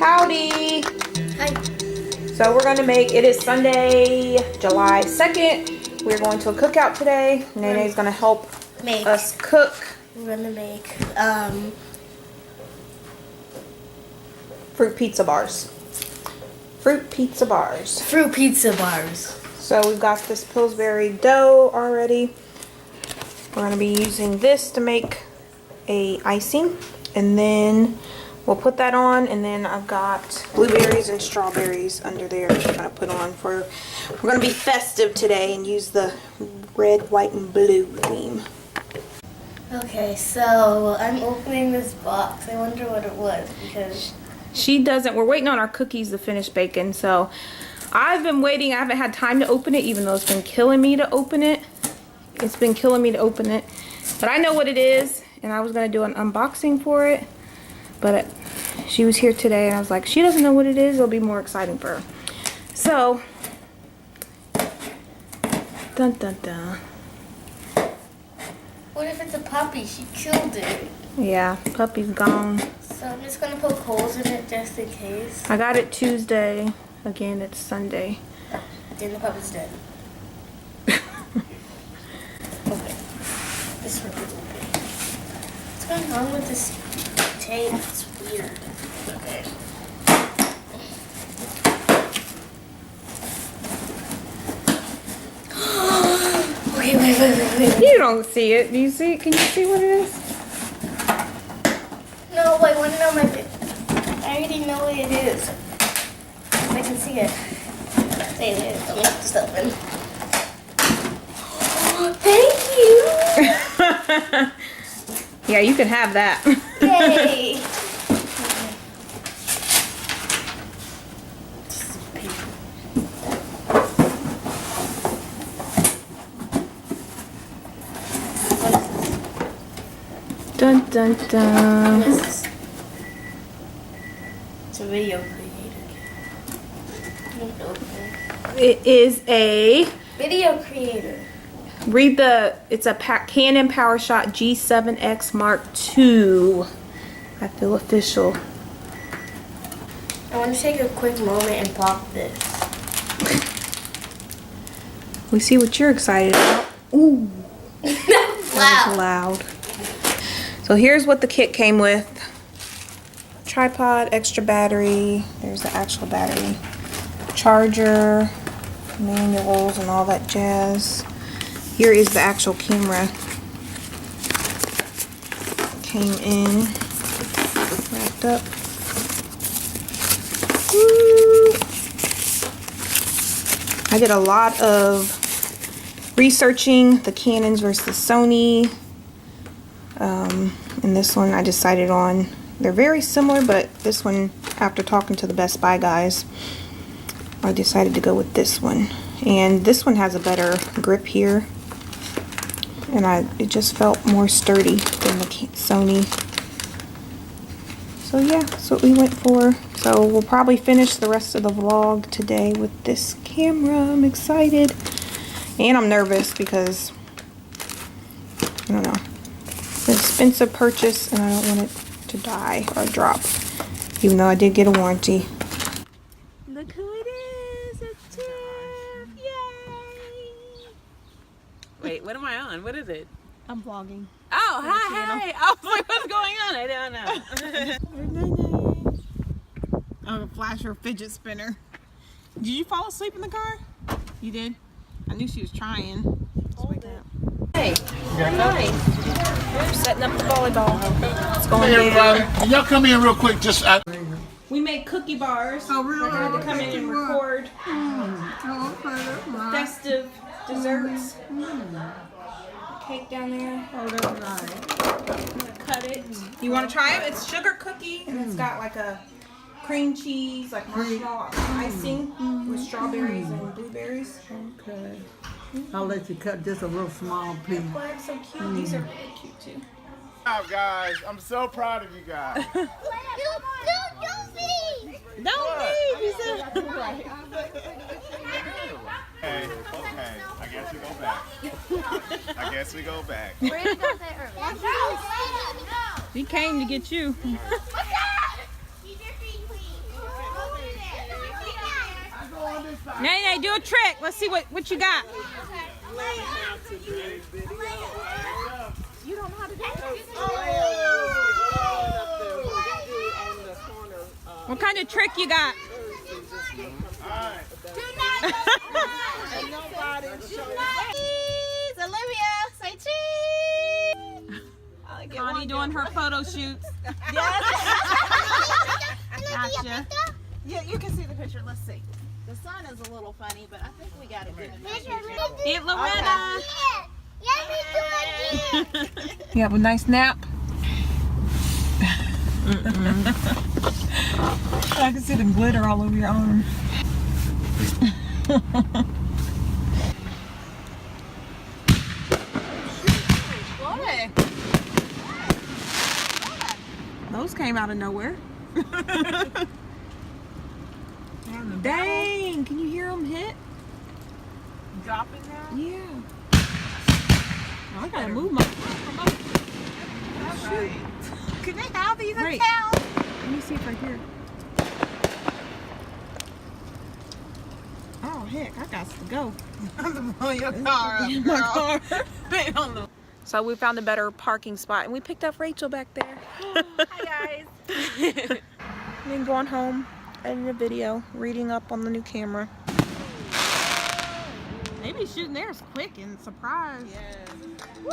Howdy. Hi. So we're going to make, it is Sunday, July 2nd. We're going to a cookout today. Nene's going to help us cook. We're going to make fruit pizza bars. Fruit pizza bars. Fruit pizza bars. So we've got this Pillsbury dough already. We're going to be using this to make a icing, and then we'll put that on, and then I've got blueberries and strawberries under there we're going to put on for, we're going to be festive today and use the red, white, and blue theme. Okay, so I'm opening this box. I wonder what it was because she doesn't, we're waiting on our cookies to finish baking, so I've been waiting. I haven't had time to open it, even though it's been killing me to open it. It's been killing me to open it, but I know what it is, and I was going to do an unboxing for it, but she was here today, and I was like, she doesn't know what it is. It'll be more exciting for her. So, dun dun dun. What if it's a puppy? She killed it. Yeah, puppy's gone. So I'm just going to poke holes in it just in case. I got it Tuesday. Again, it's Sunday. Then the puppy's dead. Okay. This one is open. What's going on with this tape? It's weird. Okay. Wait. You don't see it. Do you see it? Can you see what it is? No, I want to know my bit. I already know what it is. I can see it. There it is. I'm going to have to open. Oh, thank you. Yeah, you can have that. Yay. Dun dun dun. What is this? It's a video creator. It is a, Video creator. read the, it's a KEYEN PowerShot G7X Mark II. I feel official. I want to take a quick moment and pop this. We see what you're excited about. Ooh, that was Wow. loud. So here's what the kit came with. Tripod, extra battery, there's the actual battery, charger, manuals, and all that jazz. Here is the actual camera. Came in, wrapped up. Woo. I did a lot of researching the Canons versus the Sony. And this one I decided on. They're very similar, but this one, after talking to the Best Buy guys, I decided to go with this one. And this one has a better grip here, and it just felt more sturdy than the Sony. So yeah, that's what we went for. So we'll probably finish the rest of the vlog today with this camera. I'm excited, and I'm nervous because I don't know. It's an expensive purchase, and I don't want it to die or drop, even though I did get a warranty. Look who it is! It's Tiff! Yay! Wait, what am I on? What is it? I'm vlogging. Oh, hi! I was like, what's going on? I don't know. I'm gonna flash her fidget spinner. Did you fall asleep in the car? You did? I knew she was trying. Hold it. Hey, very nice. We're setting up the volleyball. It's going down. Y'all come in real quick. Just We made cookie bars. Oh, really? We're going to come in and record festive desserts. Cake down there. Oh, that's nice. I'm going to cut it. You want to try it? It's sugar cookie, and it's got like a cream cheese, like marshmallow icing with strawberries and blueberries. Okay. I'll let you cut just a little small piece. Well, it's so cute. These are really cute too. Wow, guys, I'm so proud of you guys. Don't leave! He said. Okay, I guess we go back. I guess we go back. We're gonna go there early. He came to get you. Nay, do a trick. Let's see what you got. You don't know how to do it? What kind of trick you got? Cheese! Olivia, say cheese! Connie doing her photo shoots. Gotcha. Yeah, you can see the picture. Let's see. The sun is a little funny, but I think we got it good. Aunt Loretta. Yeah. You have a nice nap. I can see the glitter all over your arm. Those came out of nowhere. Dang, can you hear them hit? Dropping now? Yeah. I gotta move my Shoot. Can they have these in Right. town? Let me see if I hear. Oh heck, I got to go. Pull your car up, girl. Wait on the... So we found a better parking spot and we picked up Rachel back there. Hi, guys. And then going home, editing a video, reading up on the new camera. Maybe shooting theirs quick and surprise. Woo!